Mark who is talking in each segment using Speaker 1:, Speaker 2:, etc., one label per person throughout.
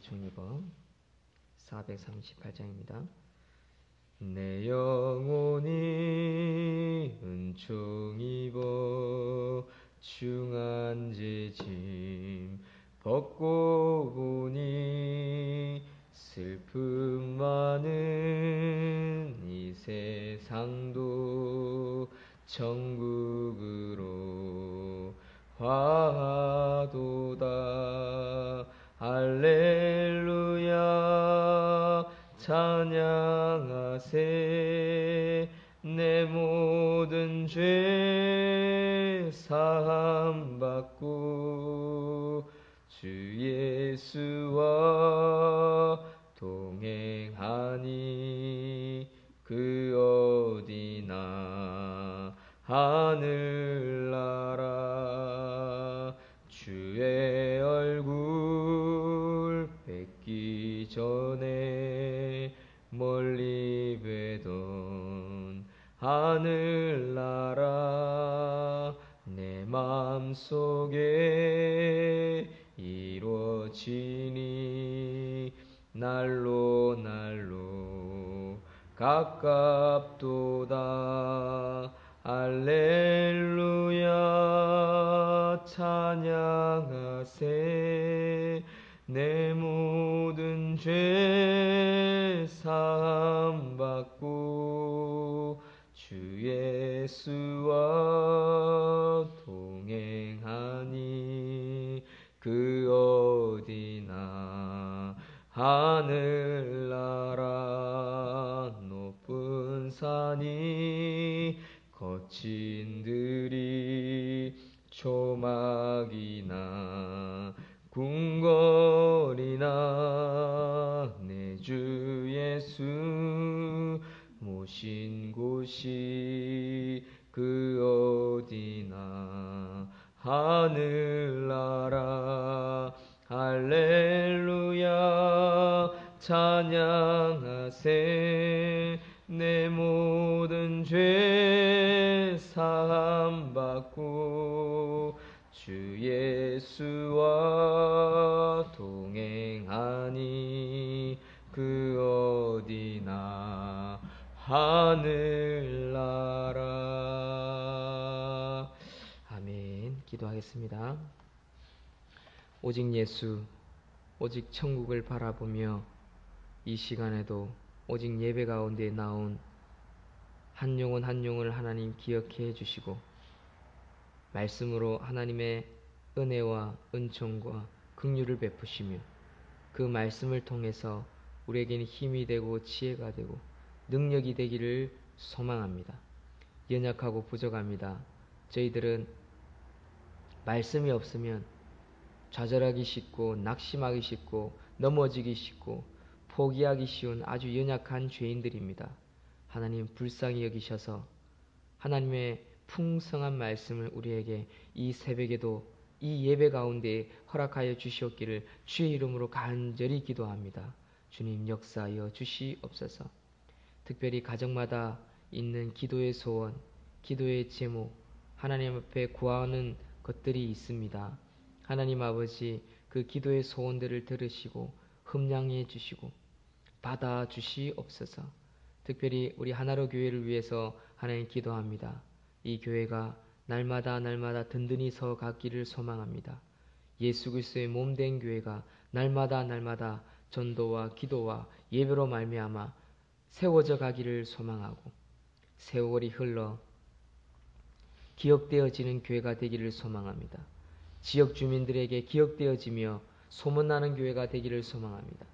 Speaker 1: 은총입어 438장입니다. 내 영혼이 은총입어 중한 짐 벗고 보니 슬픔 많은 이 세상도 천국으로 화도다. 할렐루야 찬양하세. 내 모든 죄 사함 받고 주 예수와 동행하니 그 어디나 하늘나라. 주의 얼굴 뵙기 전에 멀리 뵈던 하늘나라. 내 맘속에 이루어지니 날로 날로 가깝도다. 할렐루야 찬양하세. 내 모든 죄 사함 받고 주 예수와 동행하니 그 어디나 하늘나라. 높은 산이 거친 들이 초막이나 궁궐이나 내 주 예수 모신 곳이 그 어디나 하늘나라. 할렐루야 찬양하세. 내 모든 죄 사함 받고 주 예수와 동행하니 그 어디나 하늘나라. 아멘. 기도하겠습니다. 오직 예수, 오직 천국을 바라보며 이 시간에도 오직 예배 가운데 나온 한 영혼 한 영혼을 하나님 기억해 주시고 말씀으로 하나님의 은혜와 은총과 긍휼을 베푸시며 그 말씀을 통해서 우리에게는 힘이 되고 지혜가 되고 능력이 되기를 소망합니다. 연약하고 부족합니다. 저희들은 말씀이 없으면 좌절하기 쉽고 낙심하기 쉽고 넘어지기 쉽고 포기하기 쉬운 아주 연약한 죄인들입니다. 하나님 불쌍히 여기셔서 하나님의 풍성한 말씀을 우리에게 이 새벽에도 이 예배 가운데 허락하여 주시옵기를 주의 이름으로 간절히 기도합니다. 주님 역사하여 주시옵소서. 특별히 가정마다 있는 기도의 소원, 기도의 제목, 하나님 앞에 구하는 것들이 있습니다. 하나님 아버지 그 기도의 소원들을 들으시고 흠양해 주시고 받아 주시옵소서. 특별히 우리 하나로 교회를 위해서 하나님 기도합니다. 이 교회가 날마다 든든히 서 가기를 소망합니다. 예수 그리스도의 몸된 교회가 날마다 전도와 기도와 예배로 말미암아 세워져 가기를 소망하고 세월이 흘러 기억되어지는 교회가 되기를 소망합니다. 지역 주민들에게 기억되어지며 소문나는 교회가 되기를 소망합니다.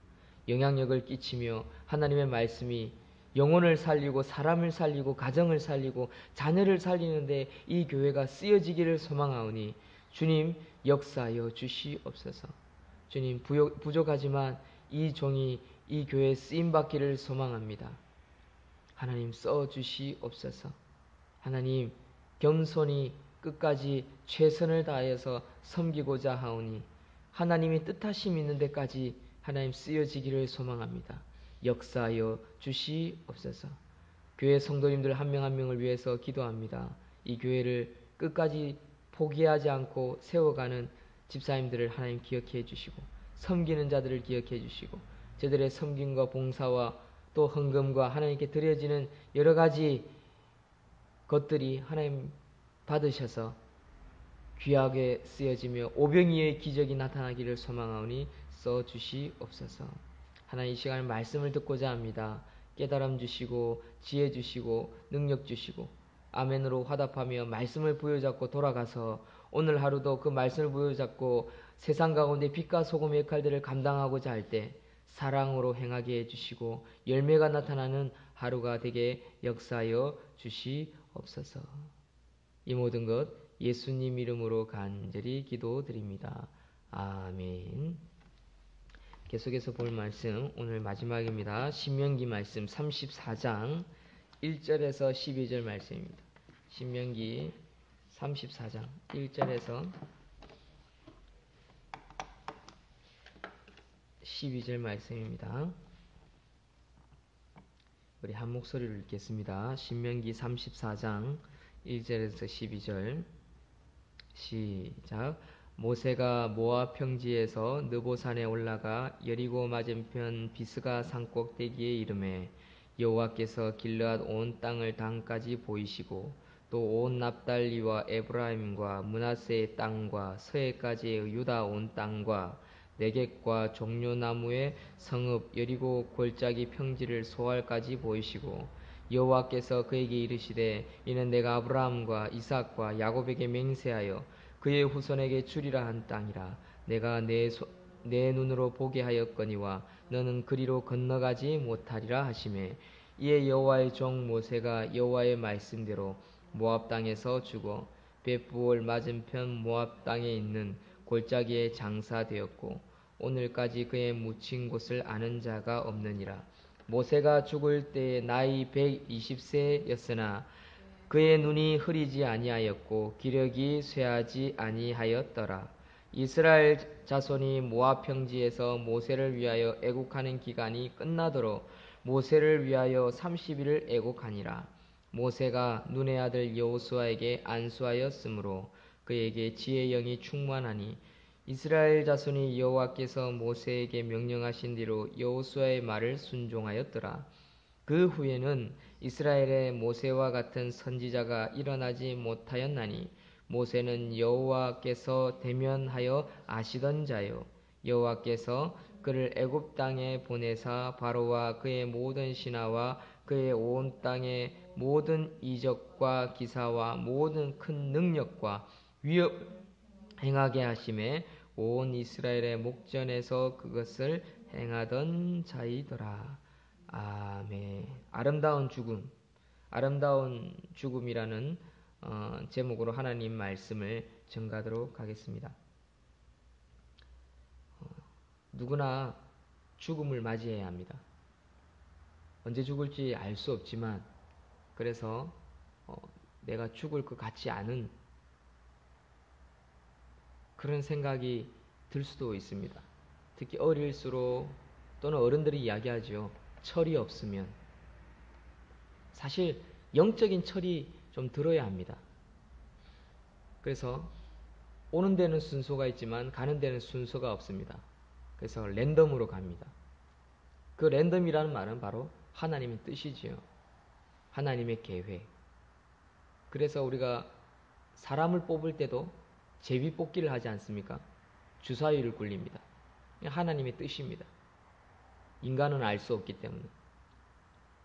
Speaker 1: 영향력을 끼치며 하나님의 말씀이 영혼을 살리고 사람을 살리고 가정을 살리고 자녀를 살리는데 이 교회가 쓰여지기를 소망하오니 주님 역사하여 주시옵소서. 주님 부족하지만 이 종이 이 교회에 쓰임받기를 소망합니다. 하나님 써주시옵소서. 하나님 겸손히 끝까지 최선을 다하여서 섬기고자 하오니 하나님이 뜻하심 있는 데까지 하나님 쓰여지기를 소망합니다. 역사하여 주시옵소서. 교회 성도님들 한 명 한 명을 위해서 기도합니다. 이 교회를 끝까지 포기하지 않고 세워가는 집사님들을 하나님 기억해 주시고 섬기는 자들을 기억해 주시고 저들의 섬김과 봉사와 또 헌금과 하나님께 드려지는 여러 가지 것들이 하나님 받으셔서 귀하게 쓰여지며 오병이의 기적이 나타나기를 소망하오니 써주시옵소서. 하나님 이 시간에 말씀을 듣고자 합니다. 깨달음 주시고 지혜 주시고 능력 주시고 아멘으로 화답하며 말씀을 부여잡고 돌아가서 오늘 하루도 그 말씀을 부여잡고 세상 가운데 빛과 소금의 역할들을 감당하고자 할 때 사랑으로 행하게 해주시고 열매가 나타나는 하루가 되게 역사하여 주시옵소서. 이 모든 것 예수님 이름으로 간절히 기도드립니다. 아멘. 계속해서 볼 말씀 오늘 마지막입니다. 신명기 말씀 34장 1절에서 12절 말씀입니다. 신명기 34장 1절에서 12절 말씀입니다. 우리 한 목소리로 읽겠습니다. 신명기 34장 1절에서 12절 시작. 모세가 모압 평지에서 느보산에 올라가 여리고 맞은편 비스가 산 꼭대기에 이르매 여호와께서 길르앗 온 땅을 단까지 보이시고 또 온 납달리와 에브라임과 므낫세의 땅과 서해까지의 유다 온 땅과 네겝과 종려나무의 성읍 여리고 골짜기 평지를 소알까지 보이시고 여호와께서 그에게 이르시되 이는 내가 아브라함과 이삭과 야곱에게 맹세하여 그의 후손에게 주리라 한 땅이라. 내가 내 눈으로 보게 하였거니와 너는 그리로 건너가지 못하리라 하시매 이에 여호와의 종 모세가 여호와의 말씀대로 모압 땅에서 죽어 벳부올 맞은편 모압 땅에 있는 골짜기에 장사되었고 오늘까지 그의 묻힌 곳을 아는 자가 없느니라. 모세가 죽을 때에 나이 120세였으나 그의 눈이 흐리지 아니하였고 기력이 쇠하지 아니하였더라. 이스라엘 자손이 모압 평지에서 모세를 위하여 애국하는 기간이 끝나도록 모세를 위하여 30일을 애국하니라. 모세가 눈의 아들 여호수아에게 안수하였으므로 그에게 지혜의 영이 충만하니 이스라엘 자손이 여호와께서 모세에게 명령하신 대로 여호수아의 말을 순종하였더라. 그 후에는 이스라엘에 모세와 같은 선지자가 일어나지 못하였나니 모세는 여호와께서 대면하여 아시던 자요 여호와께서 그를 애굽 땅에 보내사 바로와 그의 모든 신하와 그의 온 땅의 모든 이적과 기사와 모든 큰 능력과 위협 행하게 하심에 온 이스라엘의 목전에서 그것을 행하던 자이더라. 아멘. 아름다운 죽음이라는 제목으로 하나님 말씀을 전가하도록 하겠습니다. 누구나 죽음을 맞이해야 합니다. 언제 죽을지 알 수 없지만 그래서 내가 죽을 것 같지 않은 그런 생각이 들 수도 있습니다. 특히 어릴수록 또는 어른들이 이야기하죠. 철이 없으면. 사실 영적인 철이 좀 들어야 합니다. 그래서 오는 데는 순서가 있지만 가는 데는 순서가 없습니다. 그래서 랜덤으로 갑니다. 그 랜덤이라는 말은 바로 하나님의 뜻이지요. 하나님의 계획. 그래서 우리가 사람을 뽑을 때도 제비뽑기를 하지 않습니까? 주사위를 굴립니다. 하나님의 뜻입니다. 인간은 알 수 없기 때문에.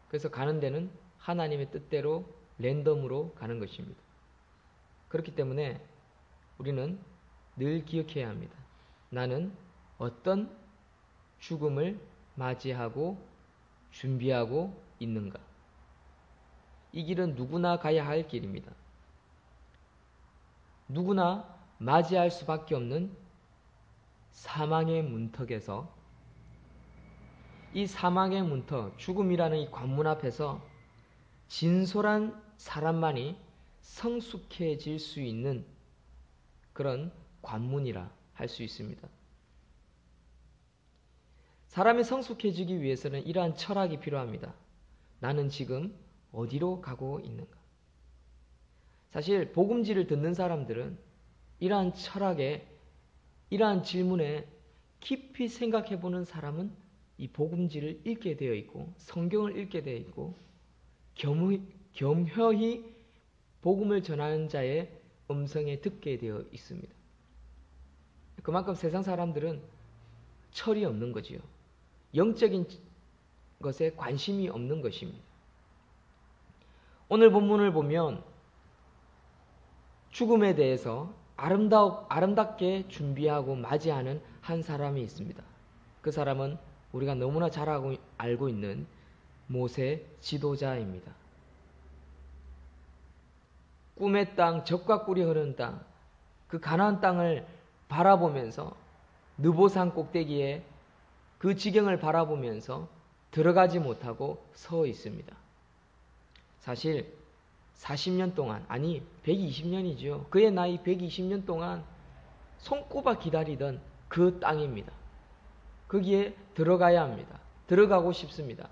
Speaker 1: 그래서 가는 데는 하나님의 뜻대로 랜덤으로 가는 것입니다. 그렇기 때문에 우리는 늘 기억해야 합니다. 나는 어떤 죽음을 맞이하고 준비하고 있는가. 이 길은 누구나 가야 할 길입니다. 누구나 맞이할 수밖에 없는 사망의 문턱에서 이 사망의 문턱, 죽음이라는 이 관문 앞에서 진솔한 사람만이 성숙해질 수 있는 그런 관문이라 할 수 있습니다. 사람이 성숙해지기 위해서는 이러한 철학이 필요합니다. 나는 지금 어디로 가고 있는가? 사실 복음지를 듣는 사람들은 이러한 철학에, 이러한 질문에 깊이 생각해 보는 사람은 이 복음지를 읽게 되어 있고 성경을 읽게 되어 있고 겸허히 복음을 전하는 자의 음성에 듣게 되어 있습니다. 그만큼 세상 사람들은 철이 없는 거지요. 영적인 것에 관심이 없는 것입니다. 오늘 본문을 보면 죽음에 대해서 아름답게 준비하고 맞이하는 한 사람이 있습니다. 그 사람은 우리가 너무나 잘 알고 있는 모세 지도자입니다. 꿈의 땅, 젖과 꿀이 흐르는 땅, 그 가나안 땅을 바라보면서 느보산 꼭대기에 그 지경을 바라보면서 들어가지 못하고 서 있습니다. 사실 40년 동안, 아니 120년이죠. 그의 나이 120년 동안 손꼽아 기다리던 그 땅입니다. 거기에 들어가야 합니다. 들어가고 싶습니다.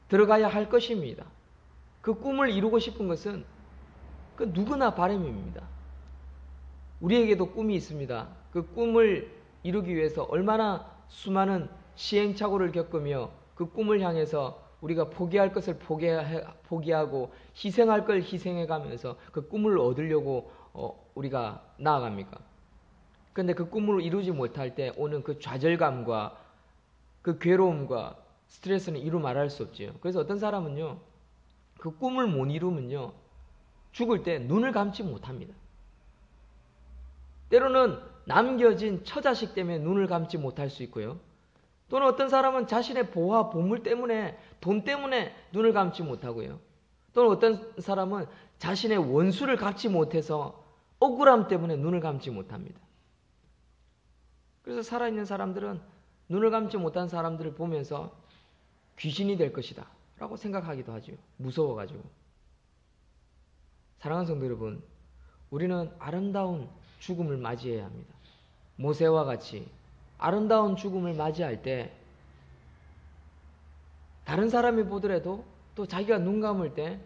Speaker 1: 들어가야 할 것입니다. 그 꿈을 이루고 싶은 것은 그 누구나 바람입니다. 우리에게도 꿈이 있습니다. 그 꿈을 이루기 위해서 얼마나 수많은 시행착오를 겪으며 그 꿈을 향해서 우리가 포기할 것을 포기하고 희생할 걸 희생해가면서 그 꿈을 얻으려고 우리가 나아갑니까? 그런데 그 꿈을 이루지 못할 때 오는 그 좌절감과 그 괴로움과 스트레스는 이루 말할 수 없지요. 그래서 어떤 사람은요, 그 꿈을 못 이루면요, 죽을 때 눈을 감지 못합니다. 때로는 남겨진 처자식 때문에 눈을 감지 못할 수 있고요. 또는 어떤 사람은 자신의 보화, 보물 때문에, 돈 때문에 눈을 감지 못하고요. 또는 어떤 사람은 자신의 원수를 갚지 못해서 억울함 때문에 눈을 감지 못합니다. 그래서 살아있는 사람들은 눈을 감지 못한 사람들을 보면서 귀신이 될 것이다 라고 생각하기도 하죠. 무서워가지고. 사랑하는 성도 여러분, 우리는 아름다운 죽음을 맞이해야 합니다. 모세와 같이 아름다운 죽음을 맞이할 때 다른 사람이 보더라도 또 자기가 눈 감을 때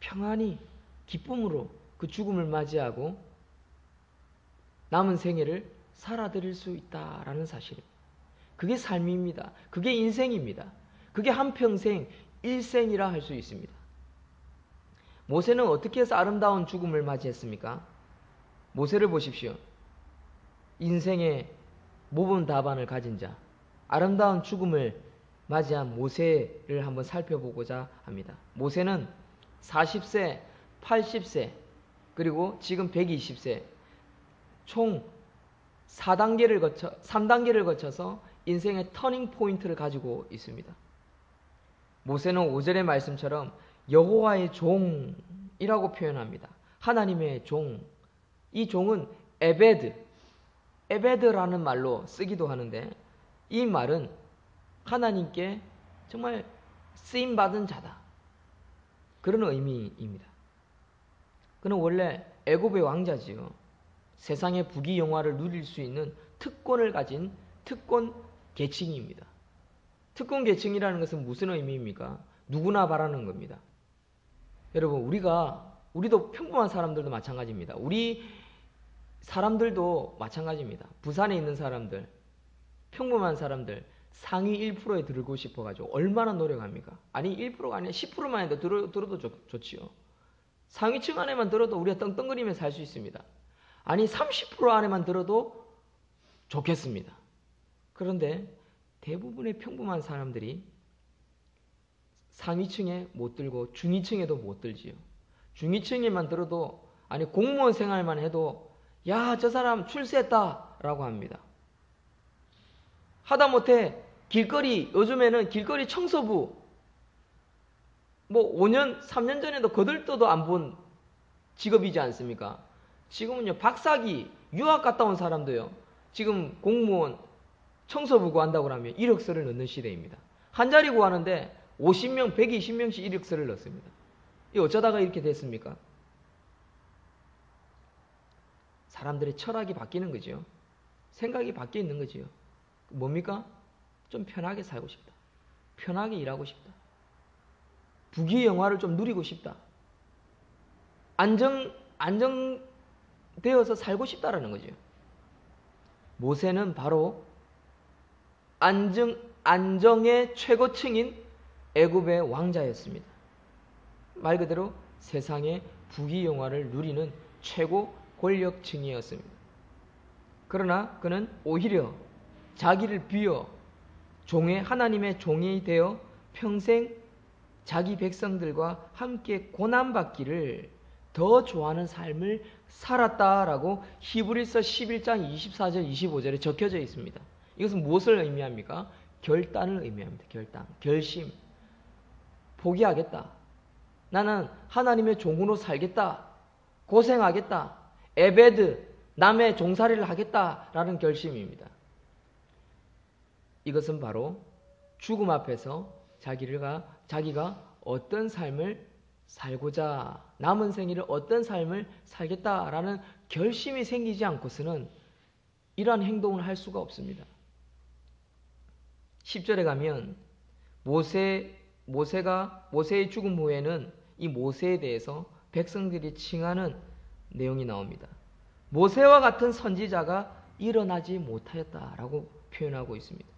Speaker 1: 평안히 기쁨으로 그 죽음을 맞이하고 남은 생애를 살아드릴 수 있다라는 사실입니다. 그게 삶입니다. 그게 인생입니다. 그게 한평생 일생이라 할 수 있습니다. 모세는 어떻게 해서 아름다운 죽음을 맞이했습니까? 모세를 보십시오. 인생의 모범 답안을 가진 자, 아름다운 죽음을 맞이한 모세를 한번 살펴보고자 합니다. 모세는 40세, 80세, 그리고 지금 120세, 총 3단계를 거쳐서 인생의 터닝 포인트를 가지고 있습니다. 모세는 5절의 말씀처럼 여호와의 종이라고 표현합니다. 하나님의 종. 이 종은 에베드라는 말로 쓰기도 하는데 이 말은 하나님께 정말 쓰임받은 자다. 그런 의미입니다. 그는 원래 애굽의 왕자지요. 세상의 부귀영화를 누릴 수 있는 특권을 가진 특권 계층입니다. 특권 계층이라는 것은 무슨 의미입니까? 누구나 바라는 겁니다. 여러분, 우리도 평범한 사람들도 마찬가지입니다. 우리 사람들도 마찬가지입니다. 부산에 있는 사람들, 평범한 사람들, 상위 1%에 들고 싶어가지고 얼마나 노력합니까? 아니 1%가 아니라 10%만 해도 들어도 좋지요. 상위층 안에만 들어도 우리가 떵떵거리며 살 수 있습니다. 아니 30% 안에만 들어도 좋겠습니다. 그런데 대부분의 평범한 사람들이 상위층에 못 들고 중위층에도 못 들지요. 중위층에만 들어도 아니 공무원 생활만 해도 야, 저 사람 출세했다 라고 합니다. 하다못해 요즘에는 길거리 청소부 5년, 3년 전에도 거들떠도 안 본 직업이지 않습니까? 지금은요, 박사기, 유학 갔다 온 사람도요, 지금 공무원, 청소부 구한다고 하면 이력서를 넣는 시대입니다. 한 자리 구하는데 50명, 120명씩 이력서를 넣습니다. 이 어쩌다가 이렇게 됐습니까? 사람들의 철학이 바뀌는 거죠. 생각이 바뀌어 있는 거지요. 뭡니까? 좀 편하게 살고 싶다. 편하게 일하고 싶다. 부귀영화를 좀 누리고 싶다. 안정되어서 살고 싶다라는 거죠. 모세는 바로 안정의 최고층인 애굽의 왕자였습니다. 말 그대로 세상의 부귀영화를 누리는 최고 권력층이었습니다. 그러나 그는 오히려 자기를 비워 하나님의 종이 되어 평생 자기 백성들과 함께 고난받기를 더 좋아하는 삶을 살았다라고 히브리서 11장 24절 25절에 적혀져 있습니다. 이것은 무엇을 의미합니까? 결단을 의미합니다. 결심. 포기하겠다. 나는 하나님의 종으로 살겠다. 고생하겠다. 에베드, 남의 종살이를 하겠다라는 결심입니다. 이것은 바로 죽음 앞에서 자기가 어떤 삶을 살고자, 남은 생일을 어떤 삶을 살겠다라는 결심이 생기지 않고서는 이러한 행동을 할 수가 없습니다. 10절에 가면 모세의 죽음 후에는 이 모세에 대해서 백성들이 칭하는 내용이 나옵니다. 모세와 같은 선지자가 일어나지 못하였다라고 표현하고 있습니다.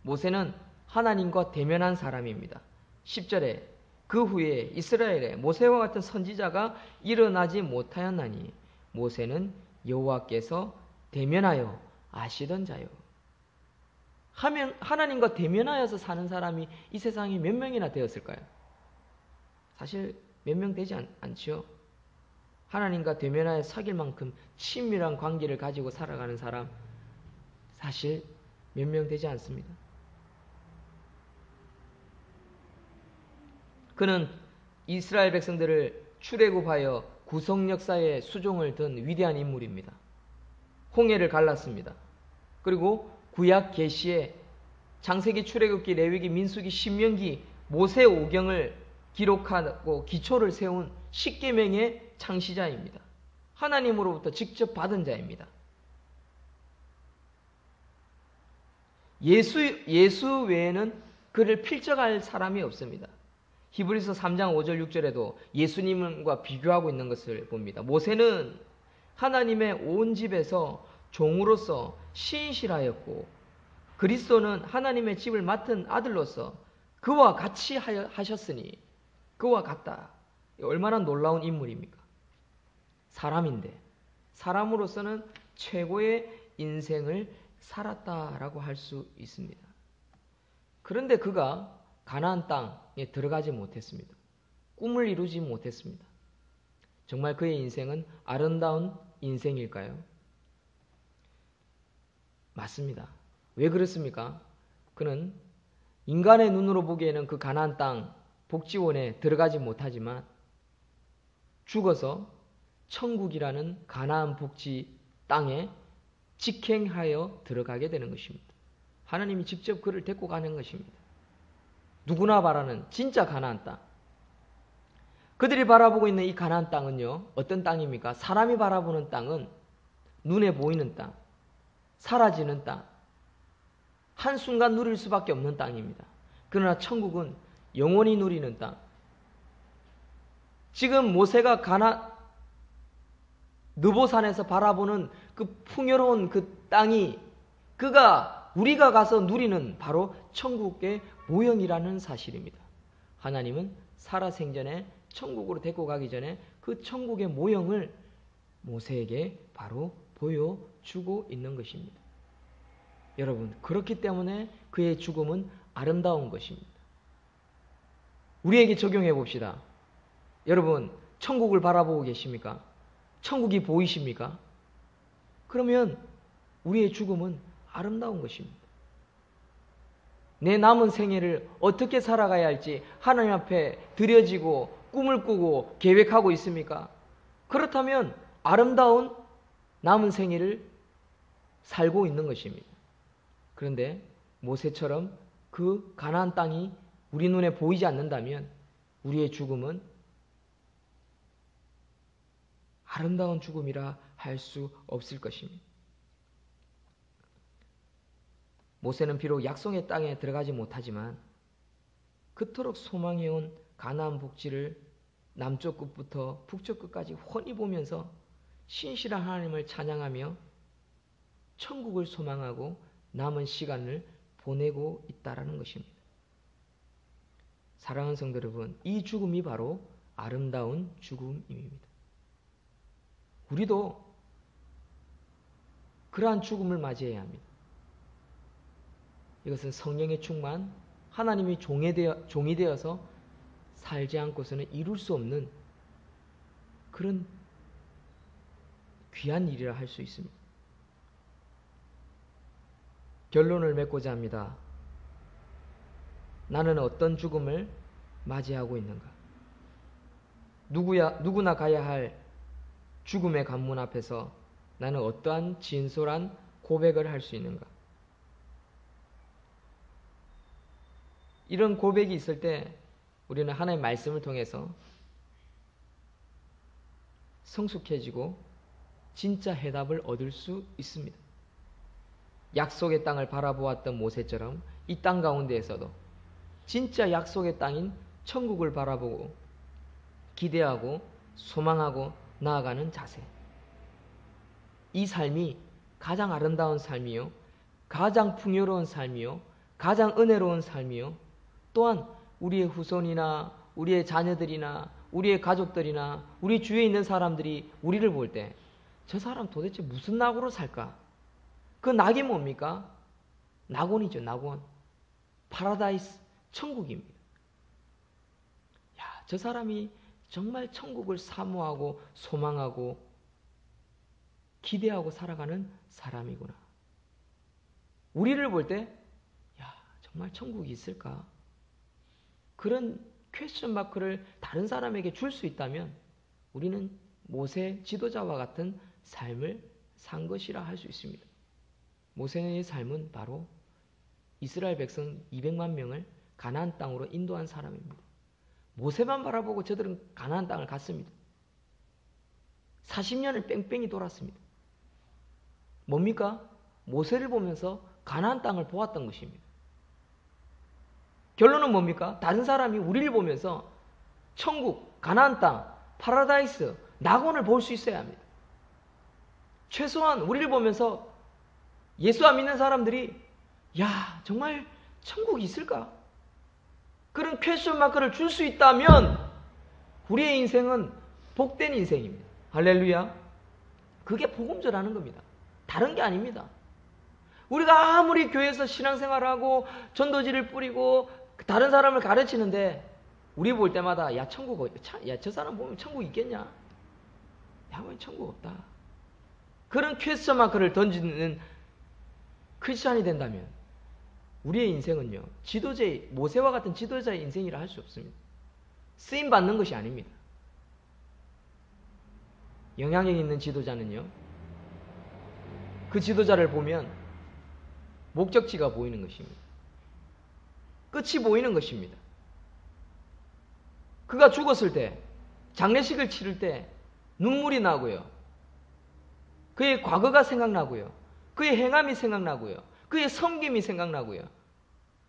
Speaker 1: 모세는 하나님과 대면한 사람입니다. 10절에 그 후에 이스라엘에 모세와 같은 선지자가 일어나지 못하였나니 모세는 여호와께서 대면하여 아시던 자요. 하나님과 대면하여서 사는 사람이 이 세상에 몇 명이나 되었을까요? 사실 몇 명 되지 않지요. 하나님과 대면하여 사귈 만큼 친밀한 관계를 가지고 살아가는 사람 사실 몇 명 되지 않습니다. 그는 이스라엘 백성들을 출애굽하여 구속 역사의 수종을 든 위대한 인물입니다. 홍해를 갈랐습니다. 그리고 구약 계시에 창세기, 출애굽기, 레위기, 민수기, 신명기, 모세 오경을 기록하고 기초를 세운 십계명의 창시자입니다. 하나님으로부터 직접 받은 자입니다. 예수 외에는 그를 필적할 사람이 없습니다. 히브리서 3장 5절 6절에도 예수님과 비교하고 있는 것을 봅니다. 모세는 하나님의 온 집에서 종으로서 신실하였고 그리스도는 하나님의 집을 맡은 아들로서 그와 같이 하셨으니 그와 같다. 얼마나 놀라운 인물입니까? 사람인데 사람으로서는 최고의 인생을 살았다라고 할 수 있습니다. 그런데 그가 가나안 땅에 들어가지 못했습니다. 꿈을 이루지 못했습니다. 정말 그의 인생은 아름다운 인생일까요? 맞습니다. 왜 그렇습니까? 그는 인간의 눈으로 보기에는 그 가나안 땅 복지원에 들어가지 못하지만 죽어서 천국이라는 가나안 복지 땅에 직행하여 들어가게 되는 것입니다. 하나님이 직접 그를 데리고 가는 것입니다. 누구나 바라는 진짜 가나안 땅. 그들이 바라보고 있는 이 가나안 땅은요, 어떤 땅입니까? 사람이 바라보는 땅은 눈에 보이는 땅, 사라지는 땅, 한순간 누릴 수밖에 없는 땅입니다. 그러나 천국은 영원히 누리는 땅. 지금 모세가 느보산에서 바라보는 그 풍요로운 그 땅이 우리가 가서 누리는 바로 천국의 모형이라는 사실입니다. 하나님은 살아생전에 천국으로 데리고 가기 전에 그 천국의 모형을 모세에게 바로 보여주고 있는 것입니다. 여러분, 그렇기 때문에 그의 죽음은 아름다운 것입니다. 우리에게 적용해 봅시다. 여러분, 천국을 바라보고 계십니까? 천국이 보이십니까? 그러면 우리의 죽음은 아름다운 것입니다. 내 남은 생애를 어떻게 살아가야 할지 하나님 앞에 드려지고 꿈을 꾸고 계획하고 있습니까? 그렇다면 아름다운 남은 생애를 살고 있는 것입니다. 그런데 모세처럼 그 가나안 땅이 우리 눈에 보이지 않는다면 우리의 죽음은 아름다운 죽음이라 할 수 없을 것입니다. 모세는 비록 약속의 땅에 들어가지 못하지만 그토록 소망해온 가나안 복지를 남쪽 끝부터 북쪽 끝까지 훤히 보면서 신실한 하나님을 찬양하며 천국을 소망하고 남은 시간을 보내고 있다라는 것입니다. 사랑하는 성도 여러분, 이 죽음이 바로 아름다운 죽음입니다. 우리도 그러한 죽음을 맞이해야 합니다. 이것은 성령의 충만, 하나님이 종이 되어서 살지 않고서는 이룰 수 없는 그런 귀한 일이라 할 수 있습니다. 결론을 맺고자 합니다. 나는 어떤 죽음을 맞이하고 있는가? 누구나 가야 할 죽음의 관문 앞에서 나는 어떠한 진솔한 고백을 할 수 있는가? 이런 고백이 있을 때 우리는 하나님의 말씀을 통해서 성숙해지고 진짜 해답을 얻을 수 있습니다. 약속의 땅을 바라보았던 모세처럼 이 땅 가운데에서도 진짜 약속의 땅인 천국을 바라보고 기대하고 소망하고 나아가는 자세. 이 삶이 가장 아름다운 삶이요, 가장 풍요로운 삶이요, 가장 은혜로운 삶이요, 또한 우리의 후손이나 우리의 자녀들이나 우리의 가족들이나 우리 주위에 있는 사람들이 우리를 볼 때 저 사람 도대체 무슨 낙으로 살까? 그 낙이 뭡니까? 낙원이죠, 낙원. 파라다이스, 천국입니다. 야, 저 사람이 정말 천국을 사모하고 소망하고 기대하고 살아가는 사람이구나. 우리를 볼 때, 야, 정말 천국이 있을까? 그런 퀘스천 마크를 다른 사람에게 줄 수 있다면 우리는 모세 지도자와 같은 삶을 산 것이라 할 수 있습니다. 모세의 삶은 바로 이스라엘 백성 200만 명을 가나안 땅으로 인도한 사람입니다. 모세만 바라보고 저들은 가나안 땅을 갔습니다. 40년을 뺑뺑이 돌았습니다. 뭡니까? 모세를 보면서 가나안 땅을 보았던 것입니다. 결론은 뭡니까? 다른 사람이 우리를 보면서 천국, 가나안 땅, 파라다이스, 낙원을 볼 수 있어야 합니다. 최소한 우리를 보면서 예수 안 믿는 사람들이 야, 정말 천국이 있을까? 그런 퀘스천 마크를 줄 수 있다면 우리의 인생은 복된 인생입니다. 할렐루야. 그게 복음전하는 겁니다. 다른 게 아닙니다. 우리가 아무리 교회에서 신앙생활하고 전도지를 뿌리고 다른 사람을 가르치는데 우리 볼 때마다 야 천국 야 저 사람 보면 천국 있겠냐? 야 왜 천국 없다. 그런 퀘스천 마크를 던지는 크리스찬이 된다면 우리의 인생은요 지도자의 모세와 같은 지도자의 인생이라 할 수 없습니다. 쓰임 받는 것이 아닙니다. 영향력 있는 지도자는요 그 지도자를 보면 목적지가 보이는 것입니다. 끝이 보이는 것입니다. 그가 죽었을 때 장례식을 치를 때 눈물이 나고요. 그의 과거가 생각나고요. 그의 행함이 생각나고요. 그의 섬김이 생각나고요.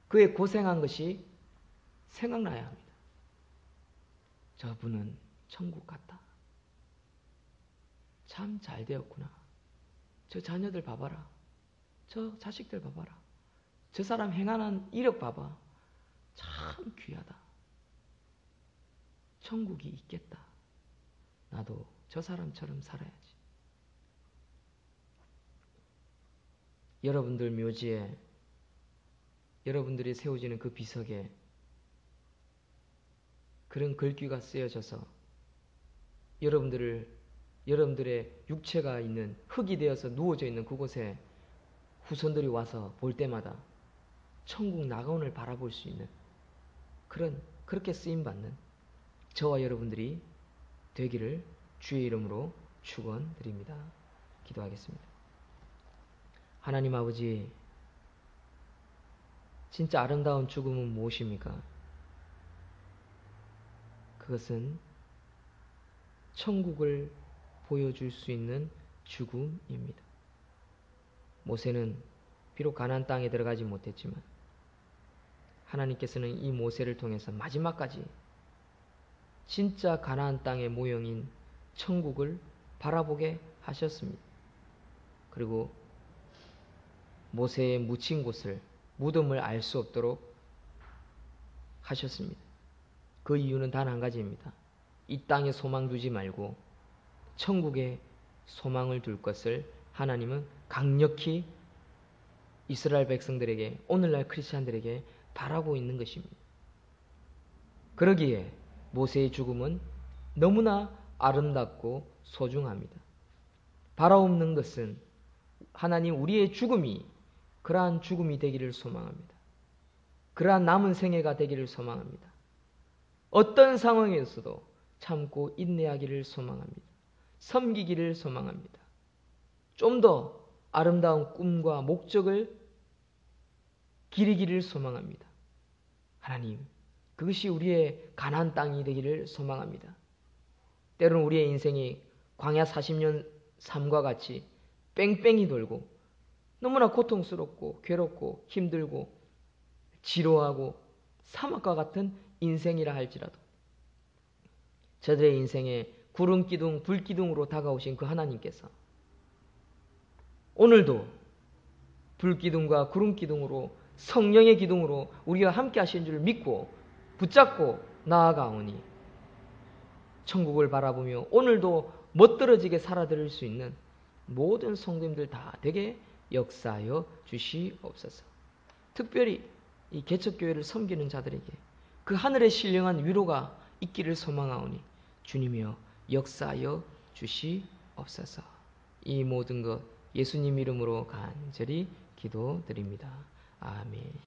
Speaker 1: 그의 고생한 것이 생각나야 합니다. 저분은 천국 같다. 참 잘 되었구나. 저 자녀들 봐봐라. 저 자식들 봐봐라. 저 사람 행하는 이력 봐봐. 참 귀하다. 천국이 있겠다. 나도 저 사람처럼 살아야지. 여러분들 묘지에 여러분들이 세워지는 그 비석에 그런 글귀가 쓰여져서 여러분들의 육체가 있는 흙이 되어서 누워져 있는 그곳에 후손들이 와서 볼 때마다 천국 낙원을 바라볼 수 있는 그렇게 쓰임받는 저와 여러분들이 되기를 주의 이름으로 축원드립니다. 기도하겠습니다. 하나님 아버지, 진짜 아름다운 죽음은 무엇입니까? 그것은 천국을 보여줄 수 있는 죽음입니다. 모세는 비록 가나안 땅에 들어가지 못했지만 하나님께서는 이 모세를 통해서 마지막까지 진짜 가나안 땅의 모형인 천국을 바라보게 하셨습니다. 그리고 모세의 묻힌 곳을, 무덤을 알 수 없도록 하셨습니다. 그 이유는 단 한 가지입니다. 이 땅에 소망 두지 말고 천국에 소망을 둘 것을 하나님은 강력히 이스라엘 백성들에게, 오늘날 크리스찬들에게 바라고 있는 것입니다. 그러기에 모세의 죽음은 너무나 아름답고 소중합니다. 바라옵는 것은 하나님 우리의 죽음이 그러한 죽음이 되기를 소망합니다. 그러한 남은 생애가 되기를 소망합니다. 어떤 상황에서도 참고 인내하기를 소망합니다. 섬기기를 소망합니다. 좀 더 아름다운 꿈과 목적을 기리기를 소망합니다. 하나님, 그것이 우리의 가나안 땅이 되기를 소망합니다. 때로는 우리의 인생이 광야 40년 삶과 같이 뺑뺑이 돌고 너무나 고통스럽고 괴롭고 힘들고 지루하고 사막과 같은 인생이라 할지라도 저들의 인생에 구름기둥, 불기둥으로 다가오신 그 하나님께서 오늘도 불기둥과 구름기둥으로, 성령의 기둥으로 우리와 함께 하신 줄 믿고 붙잡고 나아가오니 천국을 바라보며 오늘도 멋들어지게 살아드릴 수 있는 모든 성도님들 다 되게 역사하여 주시옵소서. 특별히 이 개척교회를 섬기는 자들에게 그 하늘의 신령한 위로가 있기를 소망하오니 주님이여 역사하여 주시옵소서. 이 모든 것 예수님 이름으로 간절히 기도드립니다. 아멘.